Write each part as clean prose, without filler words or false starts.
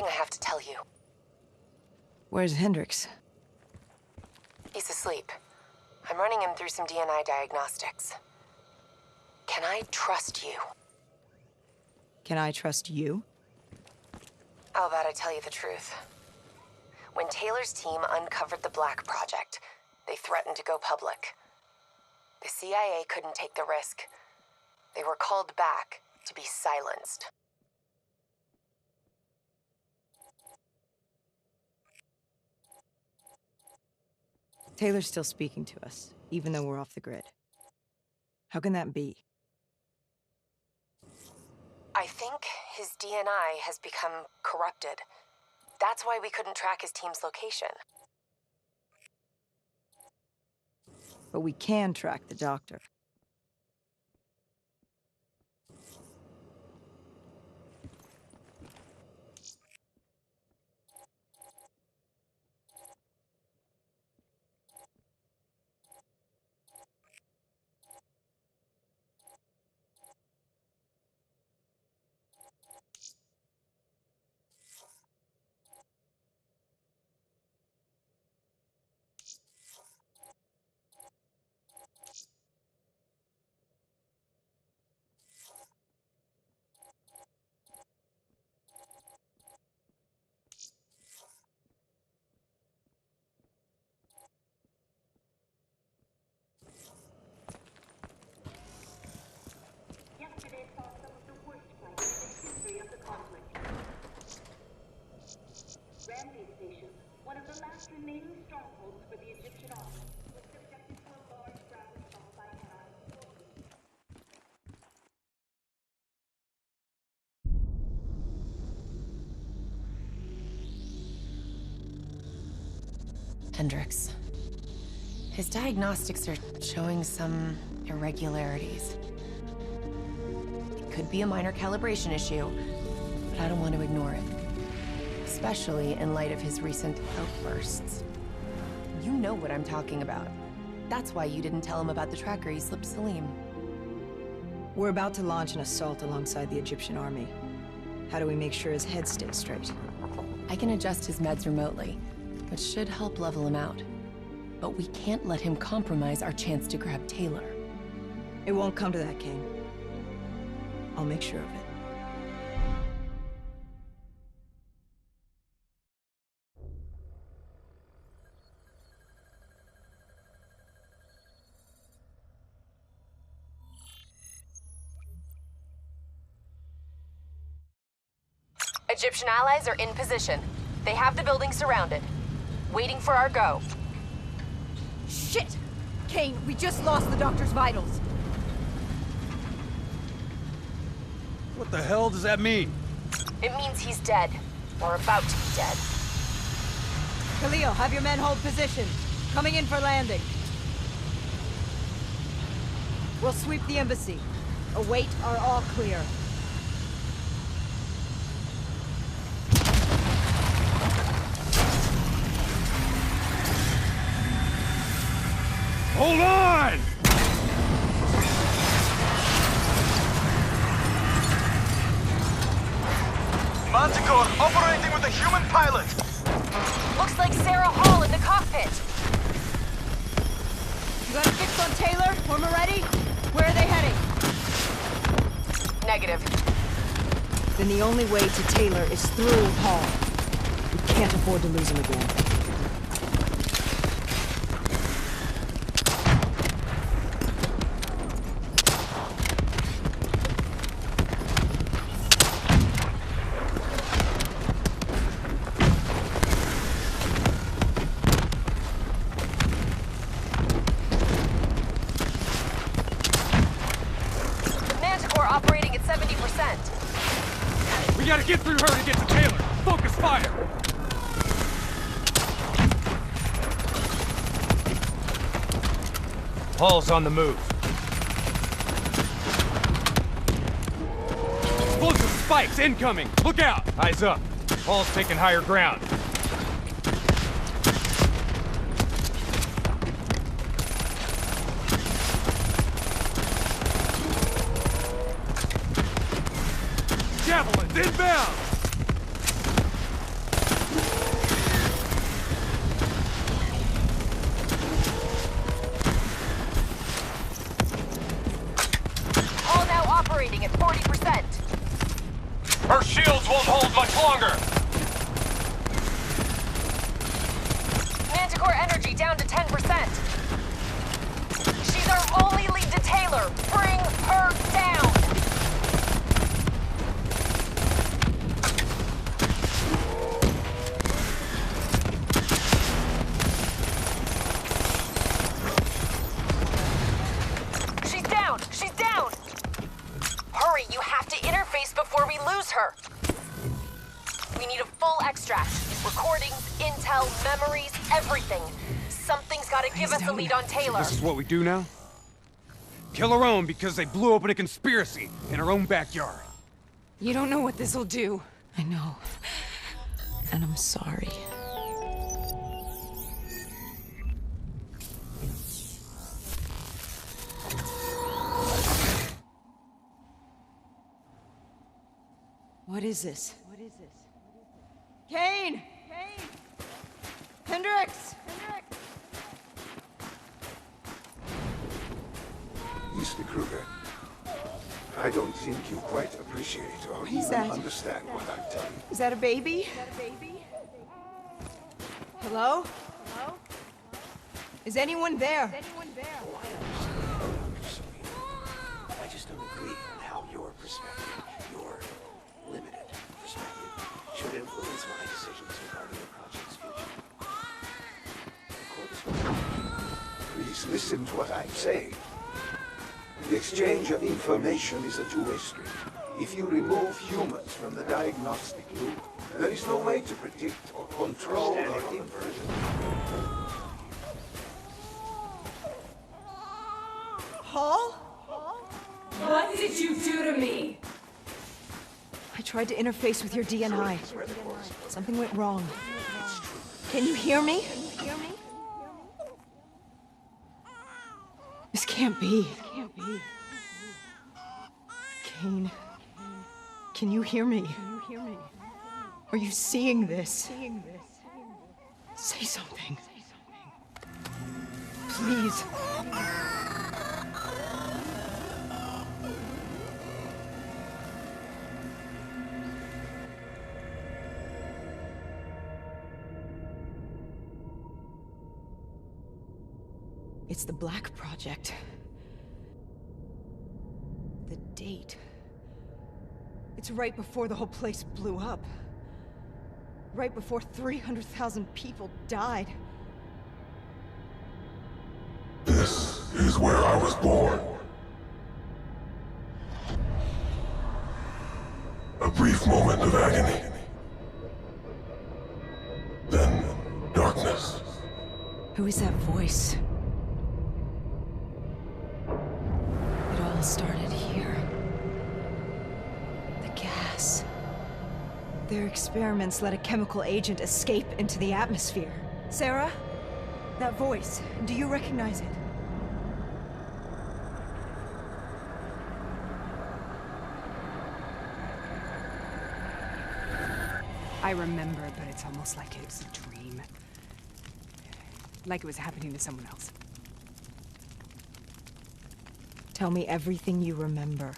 something I have to tell you. Where's Hendricks? He's asleep. I'm running him through some DNI diagnostics. Can I trust you? Can I trust you? How about I tell you the truth? When Taylor's team uncovered the Black Project, they threatened to go public. The CIA couldn't take the risk. They were called back to be silenced. Taylor's still speaking to us, even though we're off the grid. How can that be? I think his DNI has become corrupted. That's why we couldn't track his team's location. But we can track the doctor. Yesterday saw some of the worst fights in the history of the conflict. Rampage Station, one of the last remaining strongholds for the Egyptian army, was subjected to a large ground assault by allied forces. Hendricks. His diagnostics are showing some irregularities. It could be a minor calibration issue, but I don't want to ignore it. Especially in light of his recent outbursts. You know what I'm talking about. That's why you didn't tell him about the tracker he slipped Salim. We're about to launch an assault alongside the Egyptian army. How do we make sure his head stays straight? I can adjust his meds remotely, which should help level him out. But we can't let him compromise our chance to grab Taylor. It won't come to that, Kane. I'll make sure of it. Egyptian allies are in position. They have the building surrounded. Waiting for our go. Shit! Kane, we just lost the doctor's vitals. What the hell does that mean? It means he's dead. Or about to be dead. Khalil, have your men hold position. Coming in for landing. We'll sweep the embassy. Await our all clear. Hold on! Manticore operating with a human pilot! Looks like Sarah Hall in the cockpit. You got a fix on Taylor? When we're ready? Where are they heading? Negative. Then the only way to Taylor is through Hall. We can't afford to lose him again. Manticore operating at 70%. We gotta get through her to get to Taylor! Focus fire! Hall's on the move. Explosive spikes incoming! Look out! Eyes up. Hall's taking higher ground. Javelins inbound! Taylor, bring her down! She's down! She's down! Hurry, you have to interface before we lose her! We need a full extract. Recordings, intel, memories, everything. Something's gotta give us a lead on Taylor. This is what we do now? Kill her own because they blew open a conspiracy in her own backyard. You don't know what this'll do. I know. And I'm sorry. What is this? Kane! Hendricks! Mr. Kruger, I don't think you quite appreciate or is even that? understand what I'm telling you. Is that a baby? Hello? Is anyone there? I just don't agree on how your perspective, your limited perspective, should influence my decisions regarding the project's future. Please listen to what I'm saying. The exchange of information is a two-way street. If you remove humans from the diagnostic loop, there is no way to predict or control or invert it. Paul? What did you do to me? I tried to interface with your DNI. Something went wrong. Can you hear me? This can't be. Kane, can you hear me? Are you seeing this? Say something. Please. It's the Black Project. The date. It's right before the whole place blew up. Right before 300,000 people died. This is where I was born. A brief moment of agony. Then, darkness. Who is that voice? It all started here. The gas. Their experiments let a chemical agent escape into the atmosphere. Sarah? That voice, do you recognize it? I remember, but it's almost like it was a dream. Like it was happening to someone else. Tell me everything you remember.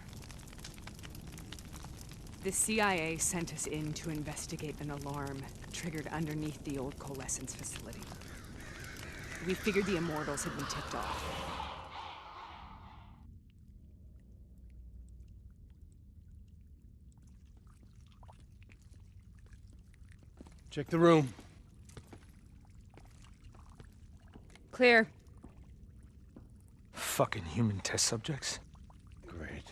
The CIA sent us in to investigate an alarm triggered underneath the old coalescence facility. We figured the Immortals had been tipped off. Check the room. Clear. Fucking human test subjects. Great.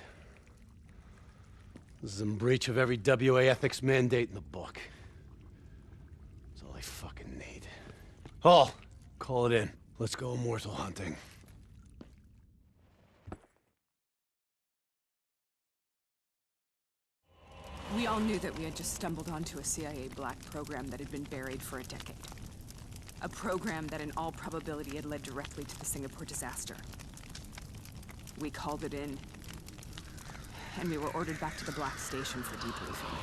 This is in breach of every WA ethics mandate in the book. That's all I fucking need. Hall, call it in. Let's go immortal hunting. We all knew that we had just stumbled onto a CIA black program that had been buried for a decade. A program that in all probability had led directly to the Singapore disaster. We called it in, and we were ordered back to the Black Station for debriefing.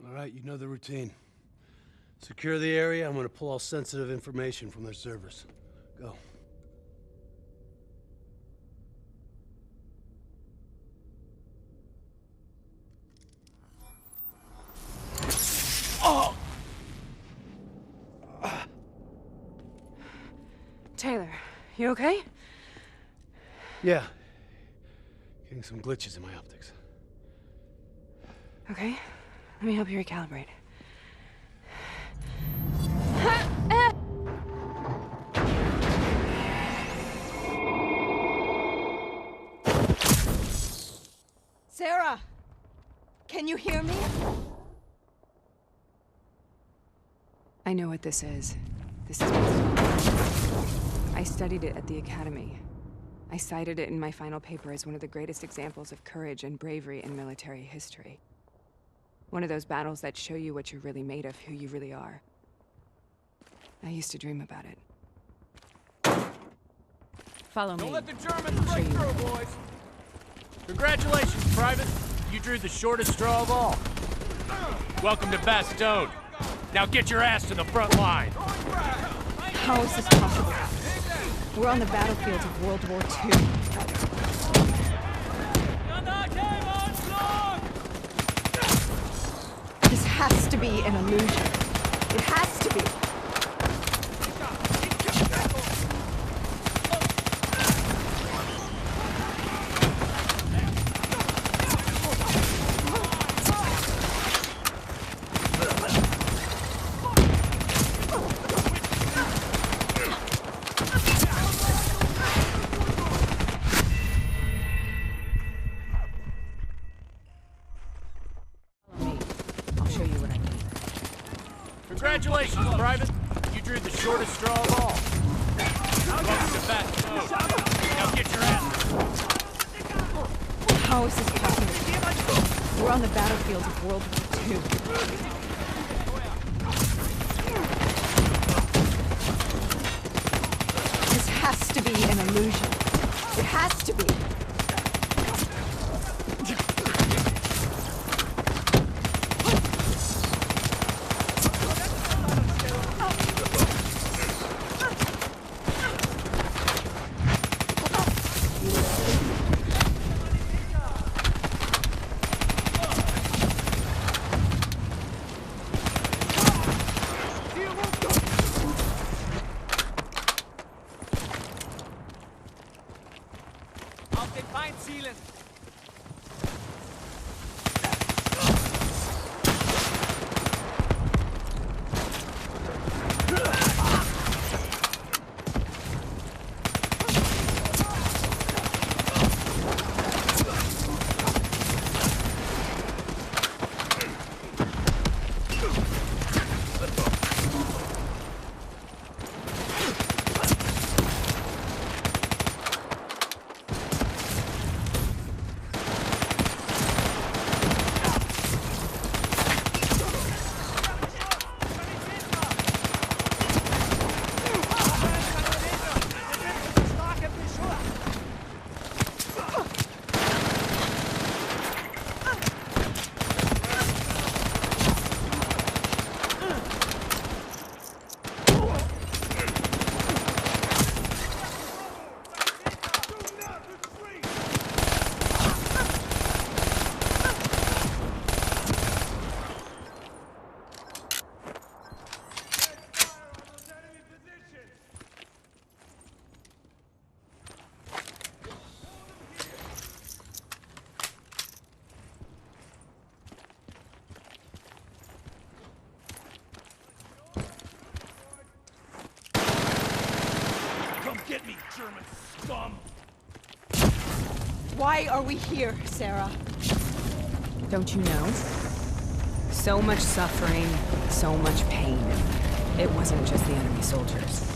All right, you know the routine. Secure the area. I'm gonna pull all sensitive information from their servers. Go. Taylor, you okay? Yeah. Getting some glitches in my optics. Okay. Let me help you recalibrate. Sarah! Can you hear me? I know what this is. This is I studied it at the Academy. I cited it in my final paper as one of the greatest examples of courage and bravery in military history. One of those battles that show you what you're really made of, who you really are. I used to dream about it. Follow me. Don't let the Germans break through, boys! Congratulations, Private! You drew the shortest straw of all. Welcome to Bastogne. Now get your ass to the front line! How is this possible? We're on the battlefields of World War II. This has to be an illusion. It has to be. Congratulations, Private! You drew the shortest straw of all. Welcome to Bastogne. Now get your ass. How is this possible? We're on the battlefields of World War II. This has to be an illusion. It has to be. Get me, German scum! Why are we here, Sarah? Don't you know? So much suffering, so much pain. It wasn't just the enemy soldiers.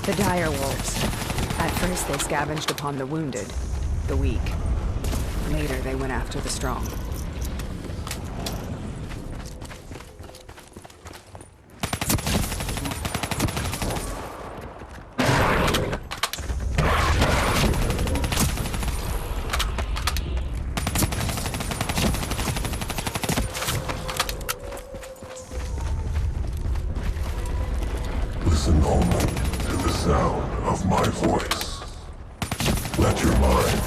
The dire wolves. At first, they scavenged upon the wounded, the weak. Later, they went after the strong. Listen only to the sound of my voice. Let your mind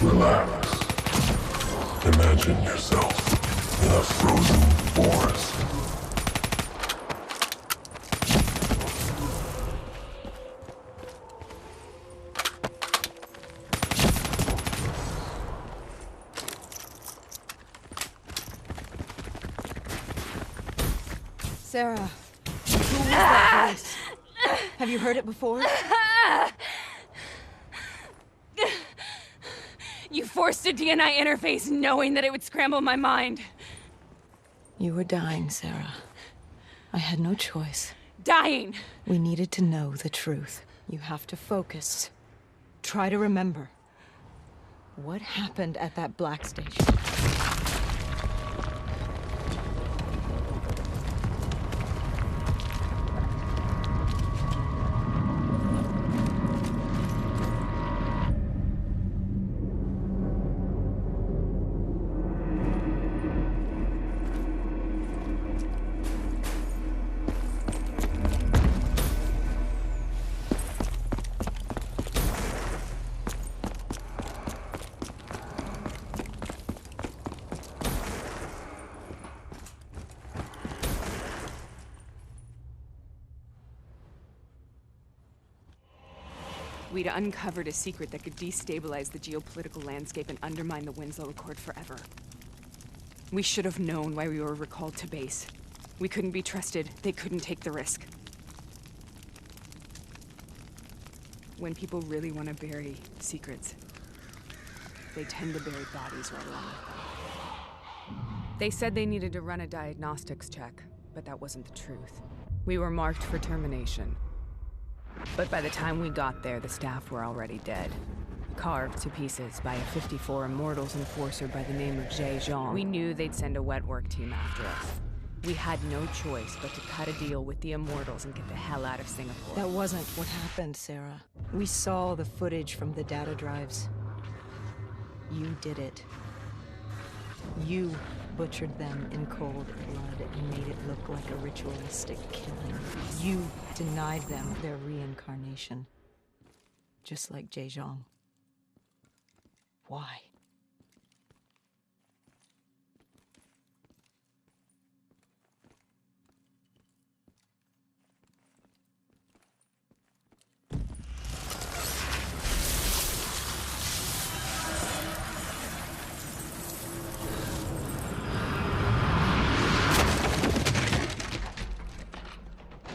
relax. Imagine yourself in a frozen forest. Sarah, who was that voice? Have you heard it before? You forced a DNI interface knowing that it would scramble my mind. You were dying, Sarah. I had no choice. Dying! We needed to know the truth. You have to focus. Try to remember. What happened at that black station? We'd uncovered a secret that could destabilize the geopolitical landscape and undermine the Winslow Accord forever. We should have known why we were recalled to base. We couldn't be trusted. They couldn't take the risk. When people really want to bury secrets, they tend to bury bodies right along with them. They said they needed to run a diagnostics check, but that wasn't the truth. We were marked for termination. But by the time we got there, the staff were already dead. Carved to pieces by a 54 Immortals enforcer by the name of Jay Zhang. We knew they'd send a wet work team after us. We had no choice but to cut a deal with the Immortals and get the hell out of Singapore. That wasn't what happened, Sarah. We saw the footage from the data drives. You did it. You butchered them in cold blood and made it look like a ritualistic killing. You denied them their reincarnation. Just like Jay Zhang. Why?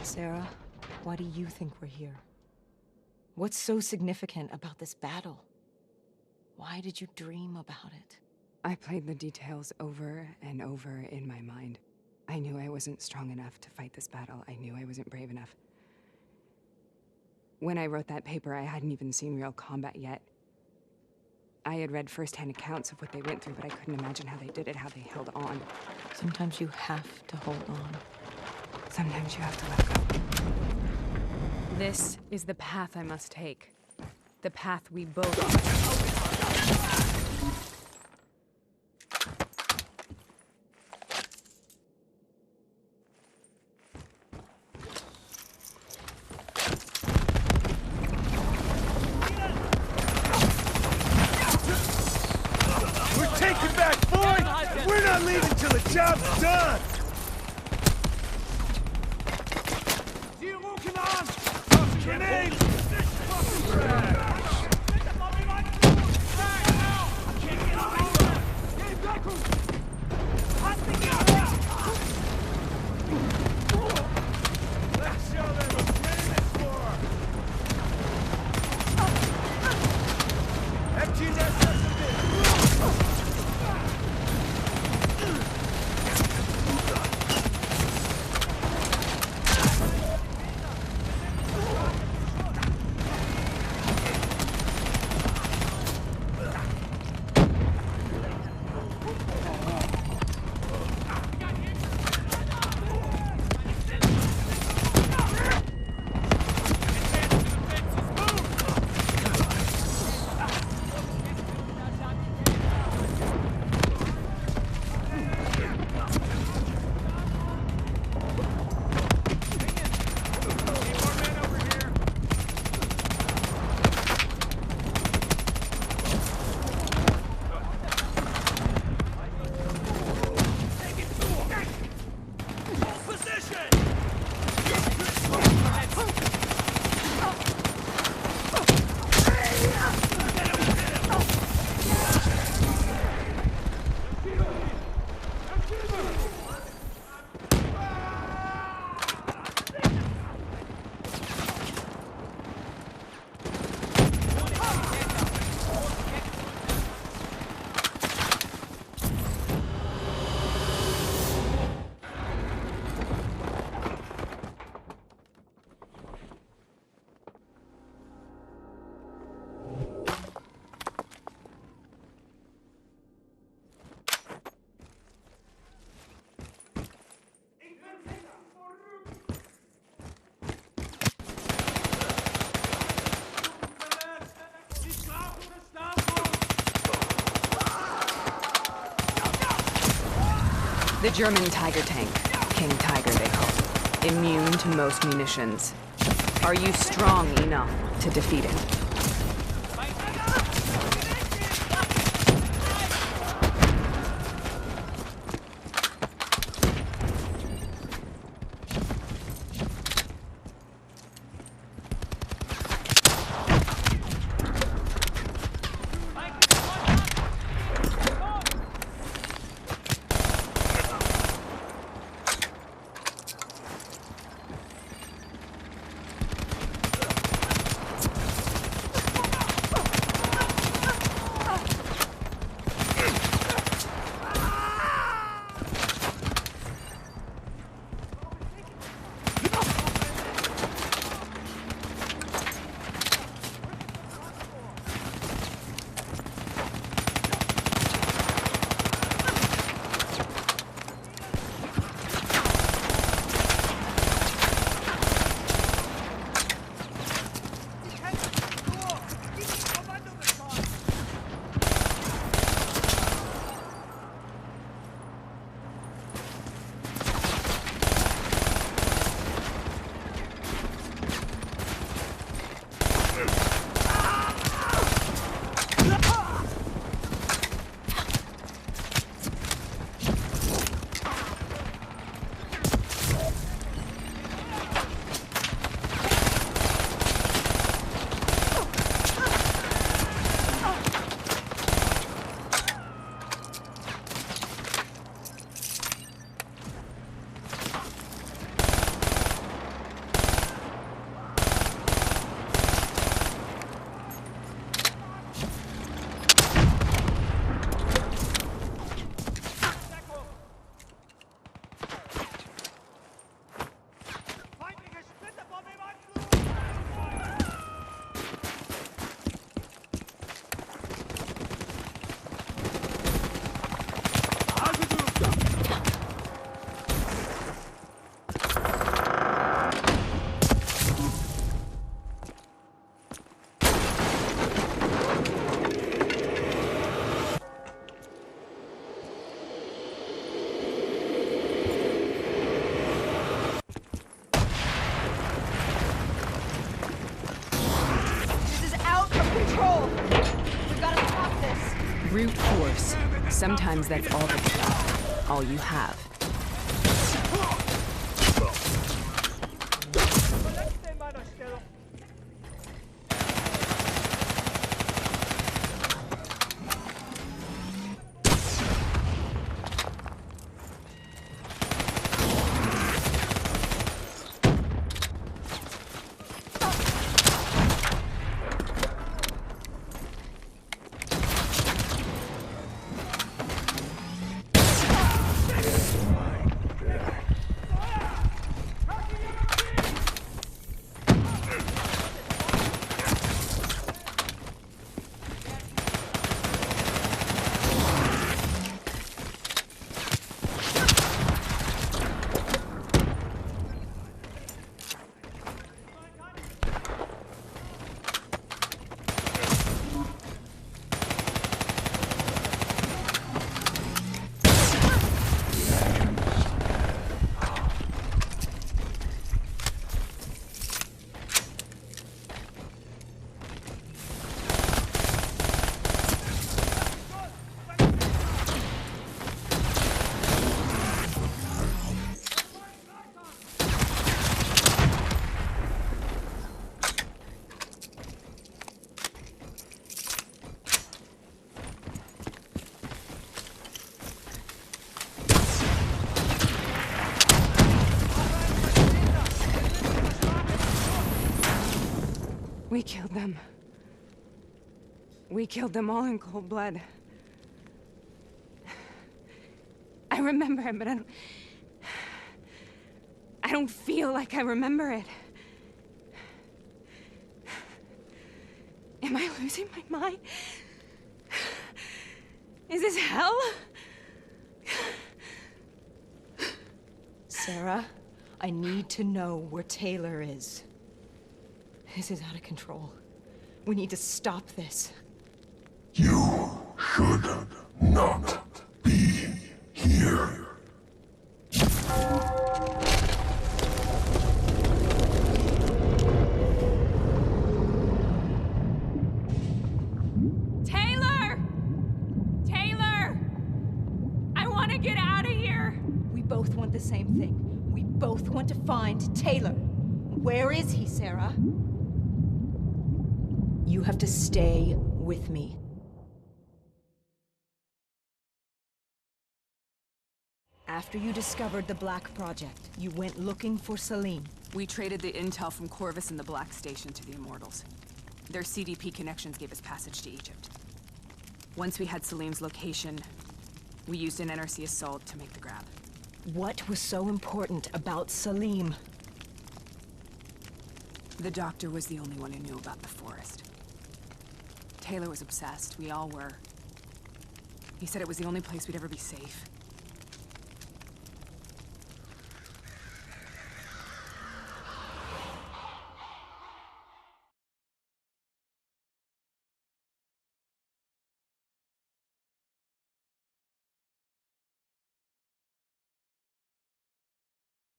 Sarah, why do you think we're here? What's so significant about this battle? Why did you dream about it? I played the details over and over in my mind. I knew I wasn't strong enough to fight this battle. I knew I wasn't brave enough. When I wrote that paper, I hadn't even seen real combat yet. I had read first-hand accounts of what they went through, but I couldn't imagine how they did it, how they held on. Sometimes you have to hold on. Sometimes you have to let go. This is the path I must take. The path we both must. We're taking back Ford! We're not leaving till the job's done! Grenade! The German Tiger tank. King Tiger, they call it. Immune to most munitions. Are you strong enough to defeat it? Brute force. Sometimes that's all that you got. All you have. We killed them. We killed them all in cold blood. I remember it, but I don't feel like I remember it. Am I losing my mind? Is this hell? Sarah, I need to know where Taylor is. This is out of control. We need to stop this. You should not be here. to get out of here! We both want the same thing. We both want to find Taylor. Where is he, Sarah? You have to stay with me. After you discovered the Black Project, you went looking for Salim. We traded the intel from Corvus and the Black Station to the Immortals. Their CDP connections gave us passage to Egypt. Once we had Salim's location, we used an NRC assault to make the grab. What was so important about Salim? The doctor was the only one who knew about the forest. Taylor was obsessed. We all were. He said it was the only place we'd ever be safe.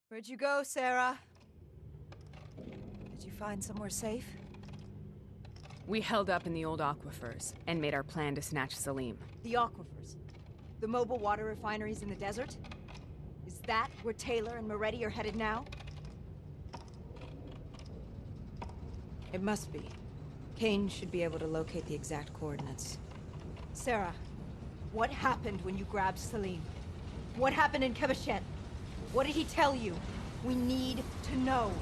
Where'd you go, Sarah? Did you find somewhere safe? We held up in the old aquifers and made our plan to snatch Salim. The aquifers? The mobile water refineries in the desert? Is that where Taylor and Moretti are headed now? It must be. Kane should be able to locate the exact coordinates. Sarah, what happened when you grabbed Salim? What happened in Kebashet? What did he tell you? We need to know.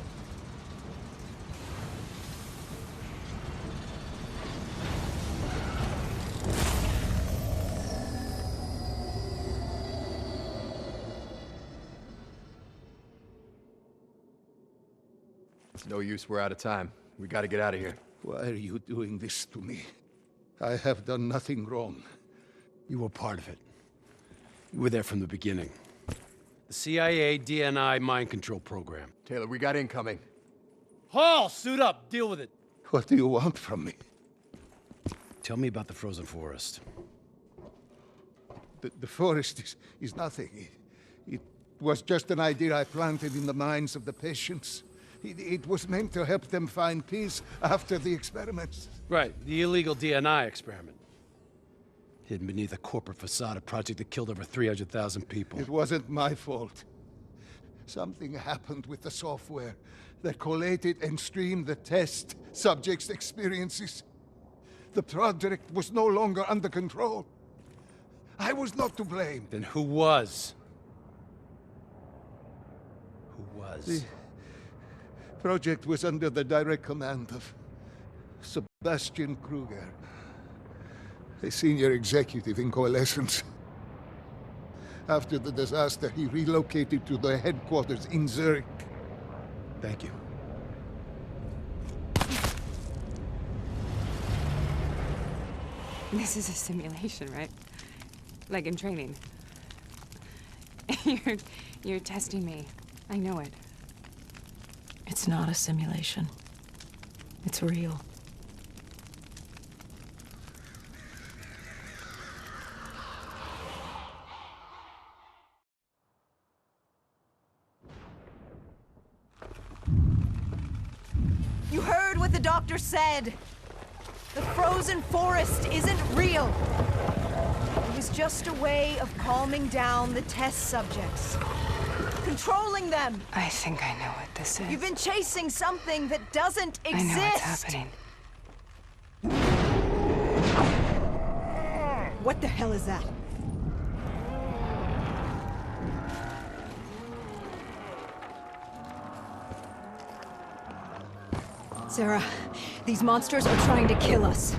It's no use, we're out of time. We gotta get out of here. Why are you doing this to me? I have done nothing wrong. You were part of it. You were there from the beginning. The CIA DNI mind control program. Taylor, we got incoming. Hall, suit up. Deal with it. What do you want from me? Tell me about the frozen forest. The forest is nothing. It was just an idea I planted in the minds of the patients. It was meant to help them find peace after the experiments. Right, the illegal DNI experiment. Hidden beneath a corporate facade, a project that killed over 300,000 people. It wasn't my fault. Something happened with the software that collated and streamed the test subjects' experiences. The project was no longer under control. I was not to blame. Then who was? Who was? The project was under the direct command of Sebastian Kruger, a senior executive in Coalescence. After the disaster, he relocated to the headquarters in Zurich. Thank you. This is a simulation, right? Like in training. You're testing me. I know it. It's not a simulation. It's real. You heard what the doctor said. The frozen forest isn't real. It was just a way of calming down the test subjects. Controlling them. I think I know what this is. You've been chasing something that doesn't exist. I know what's happening. What the hell is that? Sarah, these monsters are trying to kill us.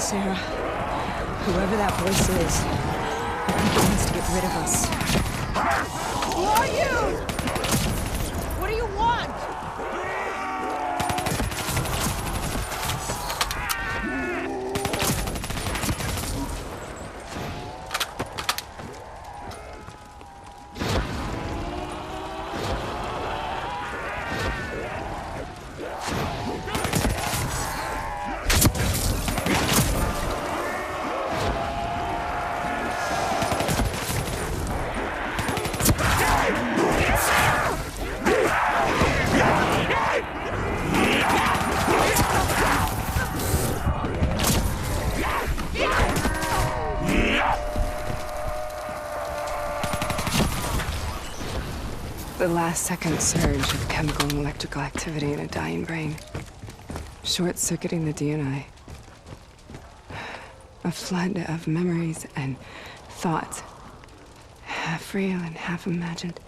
Sarah. Whoever that voice is, I think it wants to get rid of us. Who are you? What do you want? The last-second surge of chemical and electrical activity in a dying brain. Short-circuiting the DNI. A flood of memories and thoughts. Half real and half imagined.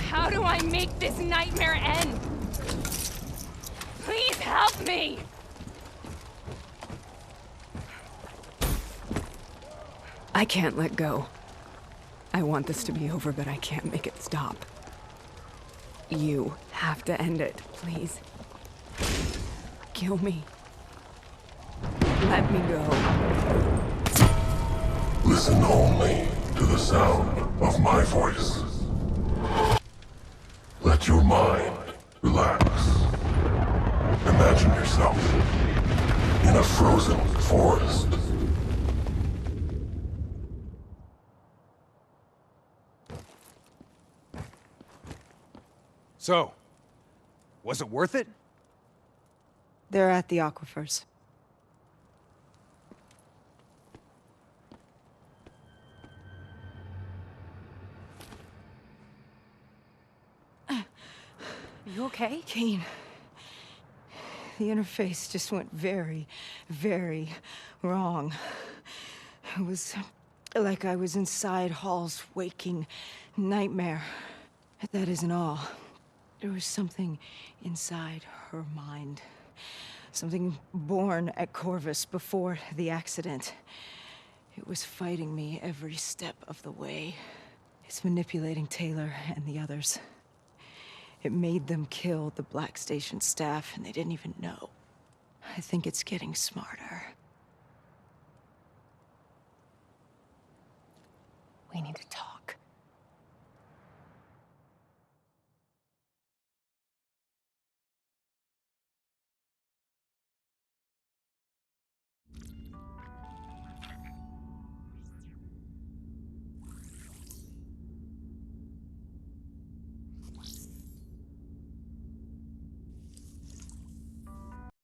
How do I make this nightmare end? Please help me! I can't let go. I want this to be over, but I can't make it stop. You have to end it, please. Kill me. Let me go. Listen only to the sound of my voice. Let your mind relax. Imagine yourself in a frozen forest. So, was it worth it? They're at the aquifers. You okay? Kane. The interface just went very, very wrong. It was like I was inside Hall's waking nightmare. That isn't all. There was something inside her mind. Something born at Corvus before the accident. It was fighting me every step of the way. It's manipulating Taylor and the others. It made them kill the Black Station staff, and they didn't even know. I think it's getting smarter. We need to talk.